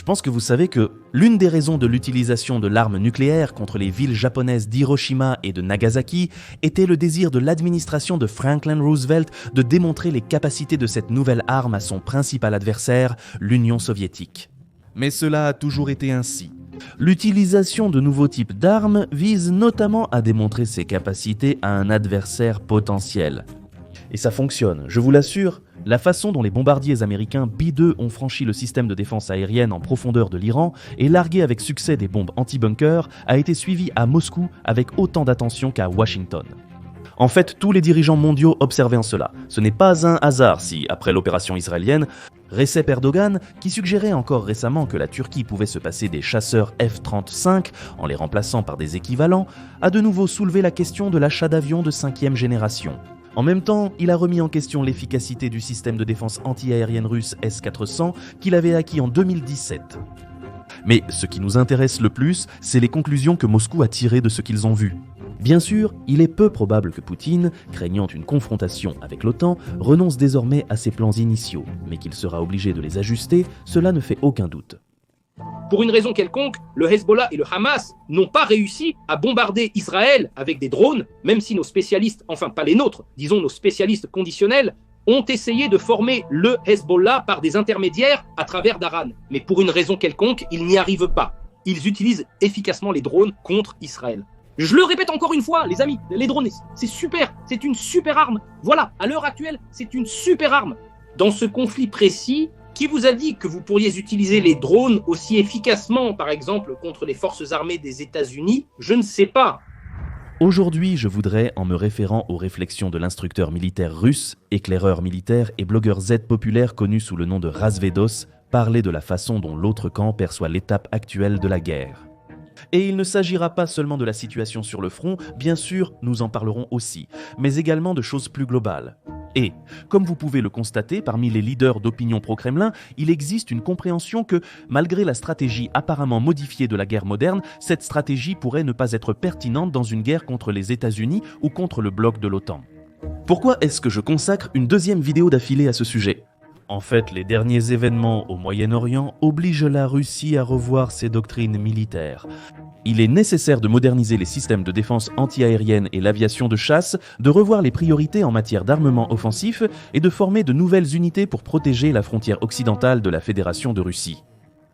pense que vous savez que l'une des raisons de l'utilisation de l'arme nucléaire contre les villes japonaises d'Hiroshima et de Nagasaki était le désir de l'administration de Franklin Roosevelt de démontrer les capacités de cette nouvelle arme à son principal adversaire, l'Union soviétique. Mais cela a toujours été ainsi. L'utilisation de nouveaux types d'armes vise notamment à démontrer ses capacités à un adversaire potentiel. Et ça fonctionne, je vous l'assure. La façon dont les bombardiers américains B-2 ont franchi le système de défense aérienne en profondeur de l'Iran et largué avec succès des bombes anti-bunker a été suivie à Moscou avec autant d'attention qu'à Washington. En fait, tous les dirigeants mondiaux observaient en cela. Ce n'est pas un hasard si, après l'opération israélienne, Recep Erdogan, qui suggérait encore récemment que la Turquie pouvait se passer des chasseurs F-35 en les remplaçant par des équivalents, a de nouveau soulevé la question de l'achat d'avions de 5e génération. En même temps, il a remis en question l'efficacité du système de défense anti-aérienne russe S-400 qu'il avait acquis en 2017. Mais ce qui nous intéresse le plus, c'est les conclusions que Moscou a tirées de ce qu'ils ont vu. Bien sûr, il est peu probable que Poutine, craignant une confrontation avec l'OTAN, renonce désormais à ses plans initiaux, mais qu'il sera obligé de les ajuster, cela ne fait aucun doute. Pour une raison quelconque, le Hezbollah et le Hamas n'ont pas réussi à bombarder Israël avec des drones, même si nos spécialistes, enfin pas les nôtres, disons nos spécialistes conditionnels, ont essayé de former le Hezbollah par des intermédiaires à travers Daran. Mais pour une raison quelconque, ils n'y arrivent pas. Ils utilisent efficacement les drones contre Israël. Je le répète encore une fois, les amis, les drones, c'est super, c'est une super arme. Voilà, à l'heure actuelle, c'est une super arme. Dans ce conflit précis, qui vous a dit que vous pourriez utiliser les drones aussi efficacement, par exemple, contre les forces armées des États-Unis? Je ne sais pas. Aujourd'hui, je voudrais, en me référant aux réflexions de l'instructeur militaire russe, éclaireur militaire et blogueur Z populaire connu sous le nom de Razvedos, parler de la façon dont l'autre camp perçoit l'étape actuelle de la guerre. Et il ne s'agira pas seulement de la situation sur le front, bien sûr, nous en parlerons aussi, mais également de choses plus globales. Et, comme vous pouvez le constater, parmi les leaders d'opinion pro-Kremlin, il existe une compréhension que, malgré la stratégie apparemment modifiée de la guerre moderne, cette stratégie pourrait ne pas être pertinente dans une guerre contre les États-Unis ou contre le bloc de l'OTAN. Pourquoi est-ce que je consacre une deuxième vidéo d'affilée à ce sujet ? En fait, les derniers événements au Moyen-Orient obligent la Russie à revoir ses doctrines militaires. Il est nécessaire de moderniser les systèmes de défense anti-aérienne et l'aviation de chasse, de revoir les priorités en matière d'armement offensif et de former de nouvelles unités pour protéger la frontière occidentale de la Fédération de Russie.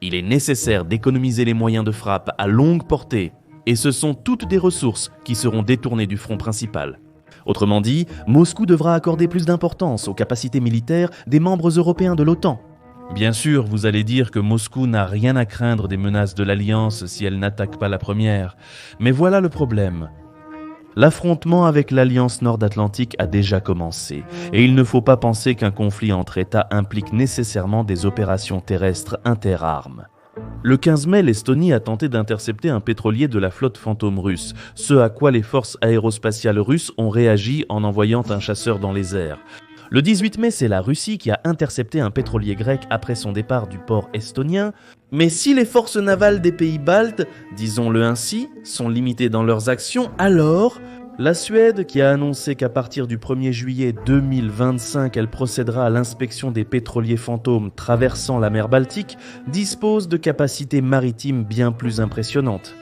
Il est nécessaire d'économiser les moyens de frappe à longue portée, et ce sont toutes des ressources qui seront détournées du front principal. Autrement dit, Moscou devra accorder plus d'importance aux capacités militaires des membres européens de l'OTAN. Bien sûr, vous allez dire que Moscou n'a rien à craindre des menaces de l'Alliance si elle n'attaque pas la première. Mais voilà le problème. L'affrontement avec l'Alliance Nord-Atlantique a déjà commencé, et il ne faut pas penser qu'un conflit entre États implique nécessairement des opérations terrestres interarmes. Le 15 mai, l'Estonie a tenté d'intercepter un pétrolier de la flotte fantôme russe, ce à quoi les forces aérospatiales russes ont réagi en envoyant un chasseur dans les airs. Le 18 mai, c'est la Russie qui a intercepté un pétrolier grec après son départ du port estonien. Mais si les forces navales des pays baltes, disons-le ainsi, sont limitées dans leurs actions, alors la Suède, qui a annoncé qu'à partir du 1er juillet 2025, elle procédera à l'inspection des pétroliers fantômes traversant la mer Baltique, dispose de capacités maritimes bien plus impressionnantes.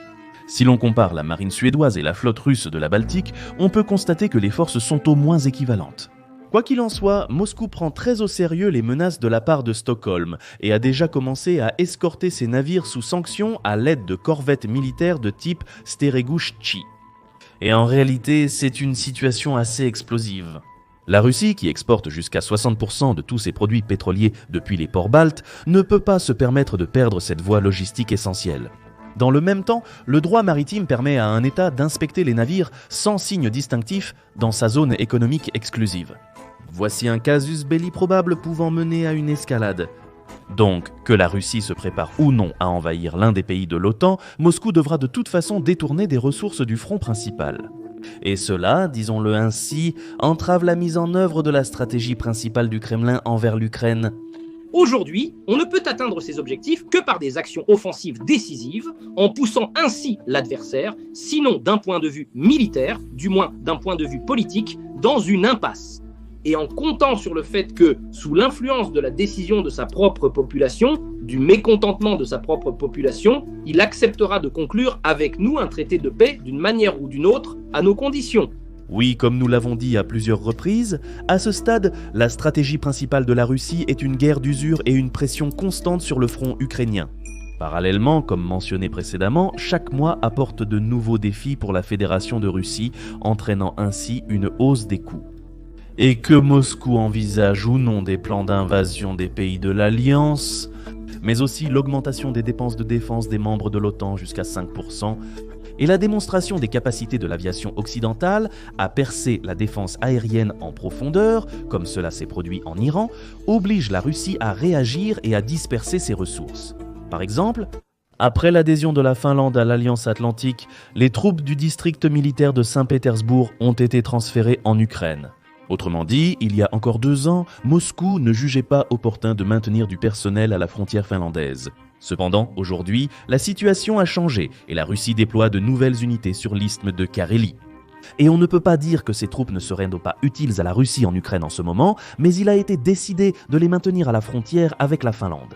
Si l'on compare la marine suédoise et la flotte russe de la Baltique, on peut constater que les forces sont au moins équivalentes. Quoi qu'il en soit, Moscou prend très au sérieux les menaces de la part de Stockholm et a déjà commencé à escorter ses navires sous sanction à l'aide de corvettes militaires de type Steregushchi. Et en réalité, c'est une situation assez explosive. La Russie, qui exporte jusqu'à 60% de tous ses produits pétroliers depuis les ports baltes, ne peut pas se permettre de perdre cette voie logistique essentielle. Dans le même temps, le droit maritime permet à un État d'inspecter les navires sans signe distinctif dans sa zone économique exclusive. Voici un casus belli probable pouvant mener à une escalade. Donc, que la Russie se prépare ou non à envahir l'un des pays de l'OTAN, Moscou devra de toute façon détourner des ressources du front principal. Et cela, disons-le ainsi, entrave la mise en œuvre de la stratégie principale du Kremlin envers l'Ukraine. Aujourd'hui, on ne peut atteindre ces objectifs que par des actions offensives décisives, en poussant ainsi l'adversaire, sinon d'un point de vue militaire, du moins d'un point de vue politique, dans une impasse. et en comptant sur le fait que, sous l'influence de la décision de sa propre population, du mécontentement de sa propre population, il acceptera de conclure avec nous un traité de paix d'une manière ou d'une autre, à nos conditions. Oui, comme nous l'avons dit à plusieurs reprises, à ce stade, la stratégie principale de la Russie est une guerre d'usure et une pression constante sur le front ukrainien. Parallèlement, comme mentionné précédemment, chaque mois apporte de nouveaux défis pour la Fédération de Russie, entraînant ainsi une hausse des coûts. Et que Moscou envisage ou non des plans d'invasion des pays de l'Alliance, mais aussi l'augmentation des dépenses de défense des membres de l'OTAN jusqu'à 5%, et la démonstration des capacités de l'aviation occidentale à percer la défense aérienne en profondeur, comme cela s'est produit en Iran, oblige la Russie à réagir et à disperser ses ressources. Par exemple, après l'adhésion de la Finlande à l'Alliance Atlantique, les troupes du district militaire de Saint-Pétersbourg ont été transférées en Ukraine. Autrement dit, il y a encore 2 ans, Moscou ne jugeait pas opportun de maintenir du personnel à la frontière finlandaise. Cependant, aujourd'hui, la situation a changé et la Russie déploie de nouvelles unités sur l'isthme de Carélie. Et on ne peut pas dire que ces troupes ne seraient pas utiles à la Russie en Ukraine en ce moment, mais il a été décidé de les maintenir à la frontière avec la Finlande.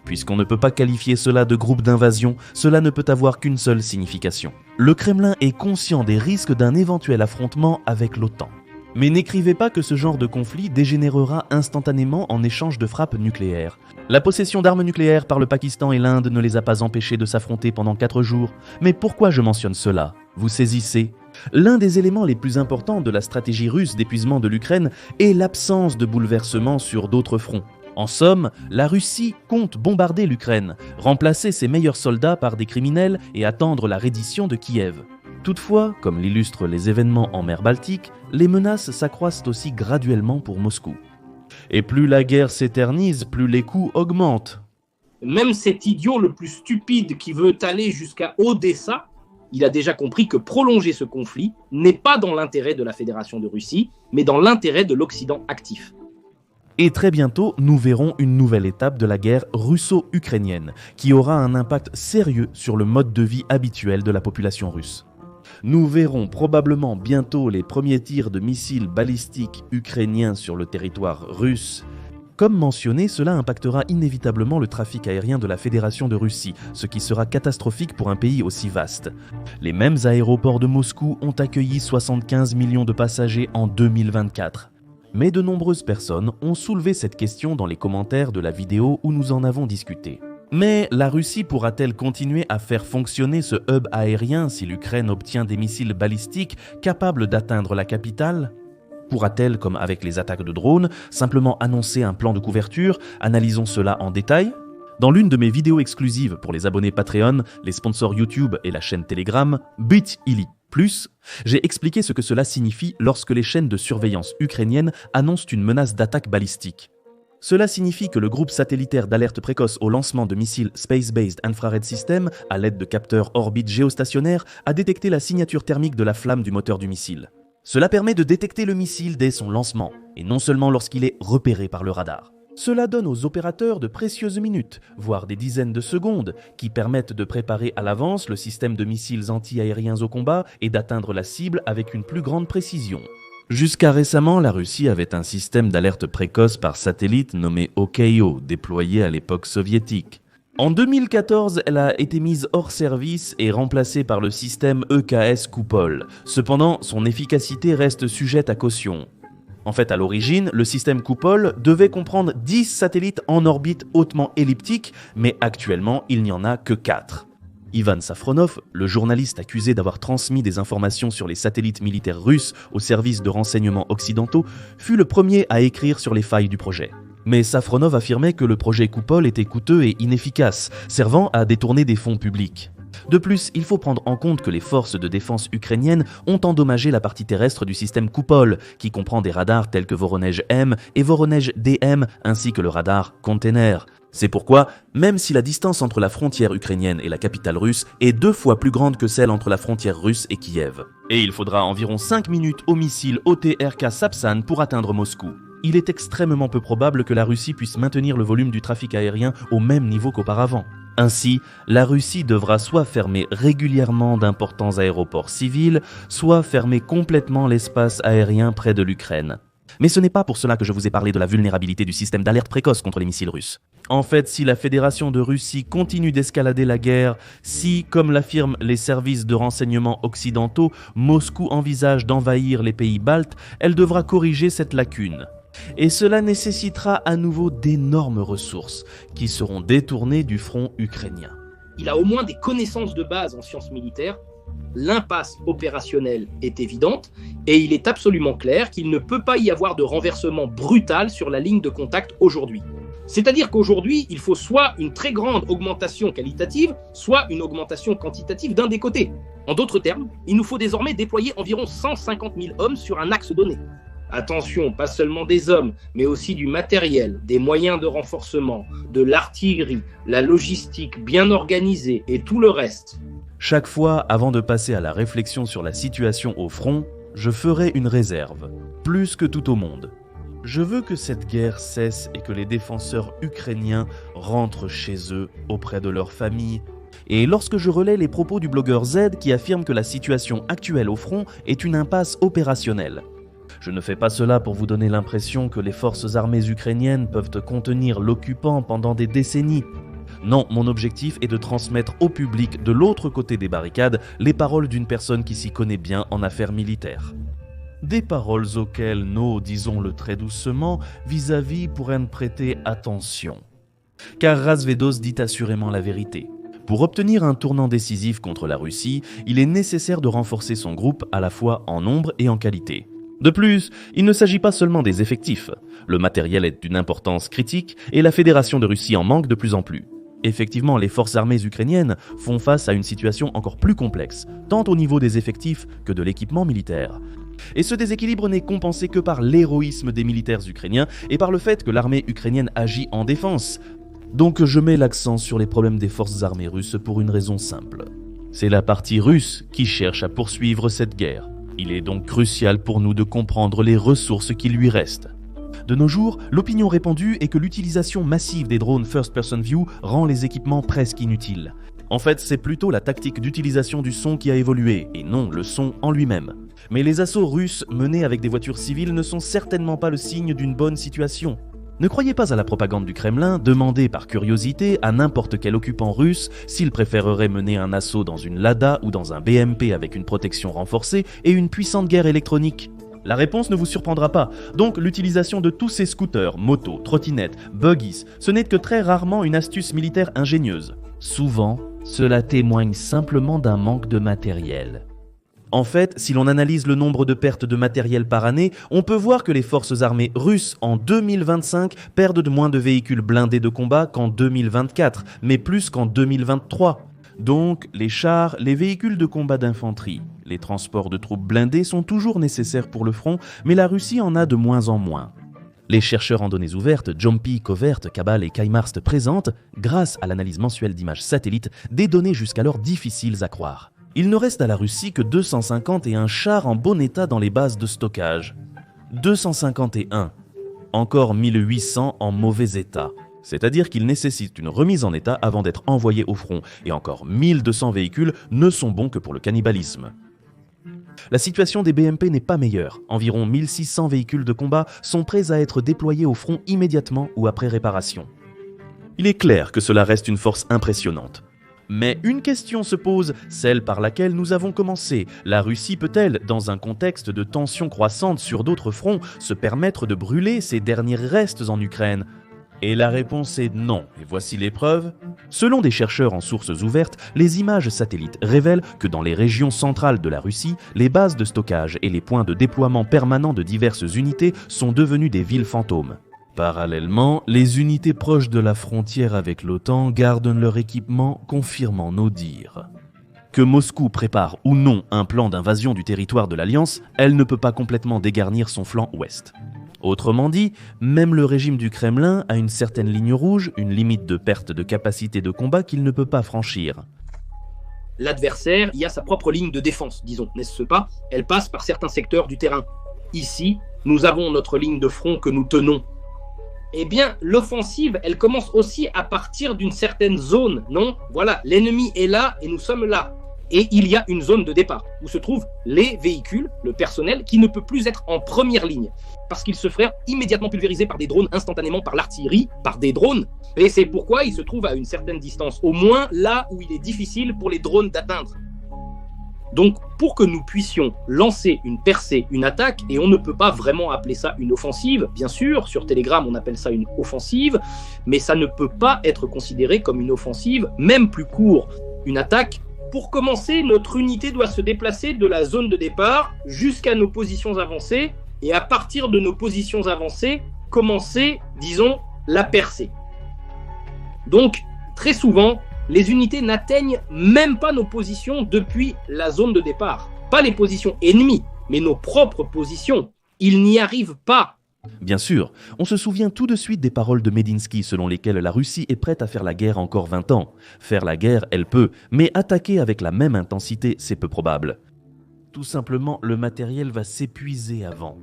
Puisqu'on ne peut pas qualifier cela de groupe d'invasion, cela ne peut avoir qu'une seule signification. Le Kremlin est conscient des risques d'un éventuel affrontement avec l'OTAN. Mais n'écrivez pas que ce genre de conflit dégénérera instantanément en échange de frappes nucléaires. La possession d'armes nucléaires par le Pakistan et l'Inde ne les a pas empêchés de s'affronter pendant 4 jours. Mais pourquoi je mentionne cela? Vous saisissez? L'un des éléments les plus importants de la stratégie russe d'épuisement de l'Ukraine est l'absence de bouleversement sur d'autres fronts. En somme, la Russie compte bombarder l'Ukraine, remplacer ses meilleurs soldats par des criminels et attendre la reddition de Kiev. Toutefois, comme l'illustrent les événements en mer Baltique, les menaces s'accroissent aussi graduellement pour Moscou. Et plus la guerre s'éternise, plus les coûts augmentent. Même cet idiot le plus stupide qui veut aller jusqu'à Odessa, il a déjà compris que prolonger ce conflit n'est pas dans l'intérêt de la Fédération de Russie, mais dans l'intérêt de l'Occident actif. Et très bientôt, nous verrons une nouvelle étape de la guerre russo-ukrainienne, qui aura un impact sérieux sur le mode de vie habituel de la population russe. Nous verrons probablement bientôt les premiers tirs de missiles balistiques ukrainiens sur le territoire russe. Comme mentionné, cela impactera inévitablement le trafic aérien de la Fédération de Russie, ce qui sera catastrophique pour un pays aussi vaste. Les mêmes aéroports de Moscou ont accueilli 75 millions de passagers en 2024. Mais de nombreuses personnes ont soulevé cette question dans les commentaires de la vidéo où nous en avons discuté. Mais la Russie pourra-t-elle continuer à faire fonctionner ce hub aérien si l'Ukraine obtient des missiles balistiques capables d'atteindre la capitale? Pourra-t-elle, comme avec les attaques de drones, simplement annoncer un plan de couverture? Analysons cela en détail. Dans l'une de mes vidéos exclusives pour les abonnés Patreon, les sponsors YouTube et la chaîne Telegram, Bit.ly+, j'ai expliqué ce que cela signifie lorsque les chaînes de surveillance ukrainiennes annoncent une menace d'attaque balistique. Cela signifie que le groupe satellitaire d'alerte précoce au lancement de missiles Space-Based Infrared System, à l'aide de capteurs orbites géostationnaires, a détecté la signature thermique de la flamme du moteur du missile. Cela permet de détecter le missile dès son lancement, et non seulement lorsqu'il est repéré par le radar. Cela donne aux opérateurs de précieuses minutes, voire des dizaines de secondes, qui permettent de préparer à l'avance le système de missiles anti-aériens au combat et d'atteindre la cible avec une plus grande précision. Jusqu'à récemment, la Russie avait un système d'alerte précoce par satellite nommé OKO, déployé à l'époque soviétique. En 2014, elle a été mise hors service et remplacée par le système EKS Kupol. Cependant, son efficacité reste sujette à caution. En fait, à l'origine, le système Kupol devait comprendre 10 satellites en orbite hautement elliptique, mais actuellement, il n'y en a que 4. Ivan Safronov, le journaliste accusé d'avoir transmis des informations sur les satellites militaires russes aux services de renseignement occidentaux, fut le premier à écrire sur les failles du projet. Mais Safronov affirmait que le projet Kupol était coûteux et inefficace, servant à détourner des fonds publics. De plus, il faut prendre en compte que les forces de défense ukrainiennes ont endommagé la partie terrestre du système Kupol, qui comprend des radars tels que Voronezh M et Voronezh DM, ainsi que le radar Container. C'est pourquoi, même si la distance entre la frontière ukrainienne et la capitale russe est 2 fois plus grande que celle entre la frontière russe et Kiev. Et il faudra environ 5 minutes au missile OTRK Sapsan pour atteindre Moscou. Il est extrêmement peu probable que la Russie puisse maintenir le volume du trafic aérien au même niveau qu'auparavant. Ainsi, la Russie devra soit fermer régulièrement d'importants aéroports civils, soit fermer complètement l'espace aérien près de l'Ukraine. Mais ce n'est pas pour cela que je vous ai parlé de la vulnérabilité du système d'alerte précoce contre les missiles russes. En fait, si la Fédération de Russie continue d'escalader la guerre, si, comme l'affirment les services de renseignement occidentaux, Moscou envisage d'envahir les pays baltes, elle devra corriger cette lacune. Et cela nécessitera à nouveau d'énormes ressources qui seront détournées du front ukrainien. Il a au moins des connaissances de base en sciences militaires. L'impasse opérationnelle est évidente et il est absolument clair qu'il ne peut pas y avoir de renversement brutal sur la ligne de contact aujourd'hui. C'est-à-dire qu'aujourd'hui, il faut soit une très grande augmentation qualitative, soit une augmentation quantitative d'un des côtés. En d'autres termes, il nous faut désormais déployer environ 150 000 hommes sur un axe donné. Attention, pas seulement des hommes, mais aussi du matériel, des moyens de renforcement, de l'artillerie, la logistique bien organisée et tout le reste. Chaque fois, avant de passer à la réflexion sur la situation au front, je ferai une réserve, plus que tout au monde. Je veux que cette guerre cesse et que les défenseurs ukrainiens rentrent chez eux, auprès de leurs familles. Et lorsque je relais les propos du blogueur Z qui affirme que la situation actuelle au front est une impasse opérationnelle, je ne fais pas cela pour vous donner l'impression que les forces armées ukrainiennes peuvent contenir l'occupant pendant des décennies. Non, mon objectif est de transmettre au public de l'autre côté des barricades les paroles d'une personne qui s'y connaît bien en affaires militaires. Des paroles auxquelles nos, disons-le très doucement, vis-à-vis pourraient prêter attention. Car Razvedos dit assurément la vérité. Pour obtenir un tournant décisif contre la Russie, il est nécessaire de renforcer son groupe à la fois en nombre et en qualité. De plus, il ne s'agit pas seulement des effectifs. Le matériel est d'une importance critique et la Fédération de Russie en manque de plus en plus. Effectivement, les forces armées ukrainiennes font face à une situation encore plus complexe, tant au niveau des effectifs que de l'équipement militaire. Et ce déséquilibre n'est compensé que par l'héroïsme des militaires ukrainiens et par le fait que l'armée ukrainienne agit en défense. Donc je mets l'accent sur les problèmes des forces armées russes pour une raison simple. C'est la partie russe qui cherche à poursuivre cette guerre. Il est donc crucial pour nous de comprendre les ressources qui lui restent. De nos jours, l'opinion répandue est que l'utilisation massive des drones First-Person View rend les équipements presque inutiles. En fait, c'est plutôt la tactique d'utilisation du son qui a évolué, et non le son en lui-même. Mais les assauts russes menés avec des voitures civiles ne sont certainement pas le signe d'une bonne situation. Ne croyez pas à la propagande du Kremlin, demandez par curiosité à n'importe quel occupant russe s'il préférerait mener un assaut dans une Lada ou dans un BMP avec une protection renforcée et une puissante guerre électronique. La réponse ne vous surprendra pas, donc l'utilisation de tous ces scooters, motos, trottinettes, buggies, ce n'est que très rarement une astuce militaire ingénieuse. Souvent, cela témoigne simplement d'un manque de matériel. En fait, si l'on analyse le nombre de pertes de matériel par année, on peut voir que les forces armées russes en 2025 perdent de moins de véhicules blindés de combat qu'en 2024, mais plus qu'en 2023. Donc, les chars, les véhicules de combat d'infanterie, les transports de troupes blindées sont toujours nécessaires pour le front, mais la Russie en a de moins en moins. Les chercheurs en données ouvertes, Jumpy, Covert, Cabal et Kaimarst présentent, grâce à l'analyse mensuelle d'images satellites, des données jusqu'alors difficiles à croire. Il ne reste à la Russie que 251 chars en bon état dans les bases de stockage. 251. Encore 1800 en mauvais état. C'est-à-dire qu'ils nécessitent une remise en état avant d'être envoyés au front, et encore 1200 véhicules ne sont bons que pour le cannibalisme. La situation des BMP n'est pas meilleure. Environ 1600 véhicules de combat sont prêts à être déployés au front immédiatement ou après réparation. Il est clair que cela reste une force impressionnante. Mais une question se pose, celle par laquelle nous avons commencé. La Russie peut-elle, dans un contexte de tensions croissantes sur d'autres fronts, se permettre de brûler ses derniers restes en Ukraine ? Et la réponse est non, et voici les preuves. Selon des chercheurs en sources ouvertes, les images satellites révèlent que dans les régions centrales de la Russie, les bases de stockage et les points de déploiement permanents de diverses unités sont devenus des villes fantômes. Parallèlement, les unités proches de la frontière avec l'OTAN gardent leur équipement, confirmant nos dires. Que Moscou prépare ou non un plan d'invasion du territoire de l'Alliance, elle ne peut pas complètement dégarnir son flanc ouest. Autrement dit, même le régime du Kremlin a une certaine ligne rouge, une limite de perte de capacité de combat qu'il ne peut pas franchir. L'adversaire y a sa propre ligne de défense, disons, n'est-ce pas ? Elle passe par certains secteurs du terrain. Ici, nous avons notre ligne de front que nous tenons. Eh bien, l'offensive, elle commence aussi à partir d'une certaine zone, non ? Voilà, l'ennemi est là et nous sommes là. et il y a une zone de départ où se trouvent les véhicules, le personnel, qui ne peut plus être en première ligne parce qu'il se ferait immédiatement pulvériser par des drones, instantanément par l'artillerie, par des drones. Et c'est pourquoi il se trouve à une certaine distance, au moins là où il est difficile pour les drones d'atteindre. Donc, pour que nous puissions lancer une percée, une attaque, et on ne peut pas vraiment appeler ça une offensive, bien sûr, sur Telegram on appelle ça une offensive, mais ça ne peut pas être considéré comme une offensive, même plus court, une attaque. Pour commencer, notre unité doit se déplacer de la zone de départ jusqu'à nos positions avancées, et à partir de nos positions avancées, commencer, disons, la percée. Donc, très souvent, les unités n'atteignent même pas nos positions depuis la zone de départ. Pas les positions ennemies, mais nos propres positions. Ils n'y arrivent pas. Bien sûr, on se souvient tout de suite des paroles de Medinsky selon lesquelles la Russie est prête à faire la guerre encore 20 ans. Faire la guerre, elle peut, mais attaquer avec la même intensité, c'est peu probable. Tout simplement, le matériel va s'épuiser avant.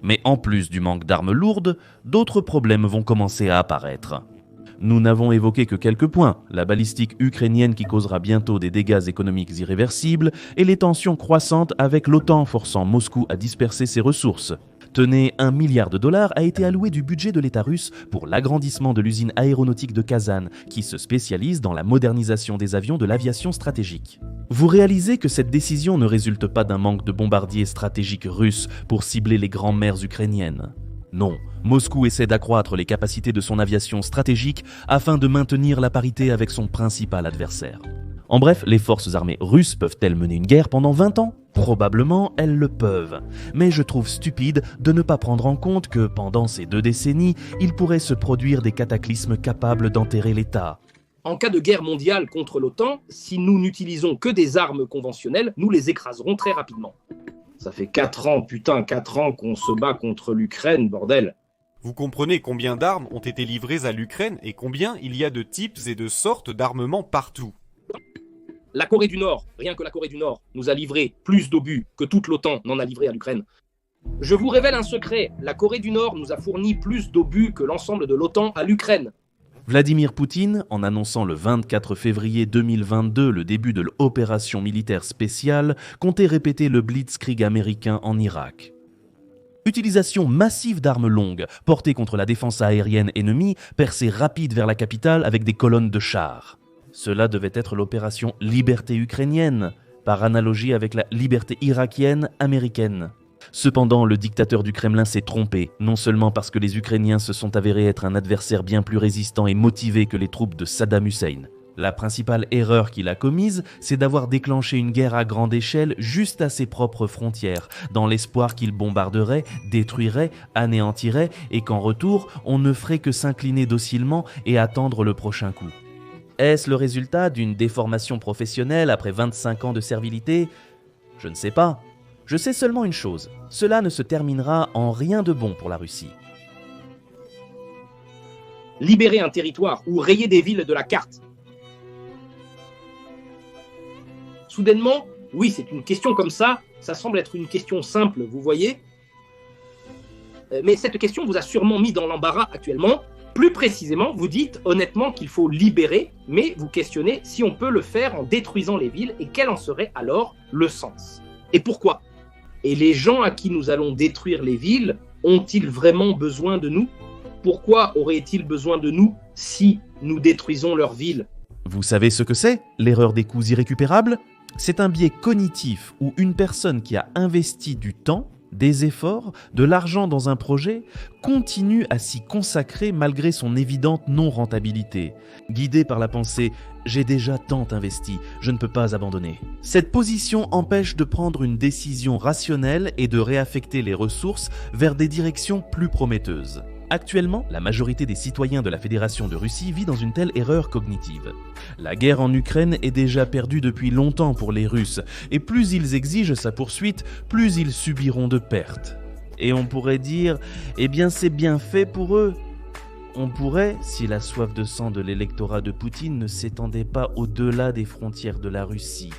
Mais en plus du manque d'armes lourdes, d'autres problèmes vont commencer à apparaître. Nous n'avons évoqué que quelques points, la balistique ukrainienne qui causera bientôt des dégâts économiques irréversibles et les tensions croissantes avec l'OTAN forçant Moscou à disperser ses ressources. Tenez, $1 milliard a été alloué du budget de l'État russe pour l'agrandissement de l'usine aéronautique de Kazan, qui se spécialise dans la modernisation des avions de l'aviation stratégique. Vous réalisez que cette décision ne résulte pas d'un manque de bombardiers stratégiques russes pour cibler les grandes mers ukrainiennes. Non, Moscou essaie d'accroître les capacités de son aviation stratégique afin de maintenir la parité avec son principal adversaire. En bref, les forces armées russes peuvent-elles mener une guerre pendant 20 ans ? Probablement, elles le peuvent. Mais je trouve stupide de ne pas prendre en compte que, pendant ces 2 décennies, il pourrait se produire des cataclysmes capables d'enterrer l'État. En cas de guerre mondiale contre l'OTAN, si nous n'utilisons que des armes conventionnelles, nous les écraserons très rapidement. Ça fait 4 ans qu'on se bat contre l'Ukraine, bordel. Vous comprenez combien d'armes ont été livrées à l'Ukraine et combien il y a de types et de sortes d'armements partout. La Corée du Nord, rien que la Corée du Nord, nous a livré plus d'obus que toute l'OTAN n'en a livré à l'Ukraine. Je vous révèle un secret, la Corée du Nord nous a fourni plus d'obus que l'ensemble de l'OTAN à l'Ukraine. Vladimir Poutine, en annonçant le 24 février 2022 le début de l'opération militaire spéciale, comptait répéter le blitzkrieg américain en Irak. Utilisation massive d'armes longues, portées contre la défense aérienne ennemie, percée rapide vers la capitale avec des colonnes de chars. Cela devait être l'opération Liberté ukrainienne, par analogie avec la Liberté irakienne américaine. Cependant, le dictateur du Kremlin s'est trompé, non seulement parce que les Ukrainiens se sont avérés être un adversaire bien plus résistant et motivé que les troupes de Saddam Hussein. La principale erreur qu'il a commise, c'est d'avoir déclenché une guerre à grande échelle juste à ses propres frontières, dans l'espoir qu'il bombarderait, détruirait, anéantirait et qu'en retour, on ne ferait que s'incliner docilement et attendre le prochain coup. Est-ce le résultat d'une déformation professionnelle après 25 ans de servilité ? Je ne sais pas. Je sais seulement une chose, cela ne se terminera en rien de bon pour la Russie. Libérer un territoire ou rayer des villes de la carte. Soudainement, oui, c'est une question comme ça semble être une question simple, vous voyez. Mais cette question vous a sûrement mis dans l'embarras actuellement. Plus précisément, vous dites honnêtement qu'il faut libérer, mais vous questionnez si on peut le faire en détruisant les villes et quel en serait alors le sens. Et pourquoi ? Et les gens à qui nous allons détruire les villes, ont-ils vraiment besoin de nous ? Pourquoi auraient-ils besoin de nous si nous détruisons leurs villes ? Vous savez ce que c'est, l'erreur des coûts irrécupérables ? C'est un biais cognitif où une personne qui a investi du temps, des efforts, de l'argent dans un projet, continue à s'y consacrer malgré son évidente non-rentabilité. Guidé par la pensée « j'ai déjà tant investi, je ne peux pas abandonner ». Cette position empêche de prendre une décision rationnelle et de réaffecter les ressources vers des directions plus prometteuses. Actuellement, la majorité des citoyens de la Fédération de Russie vit dans une telle erreur cognitive. La guerre en Ukraine est déjà perdue depuis longtemps pour les Russes, et plus ils exigent sa poursuite, plus ils subiront de pertes. Et on pourrait dire, eh bien c'est bien fait pour eux. On pourrait, si la soif de sang de l'électorat de Poutine ne s'étendait pas au-delà des frontières de la Russie.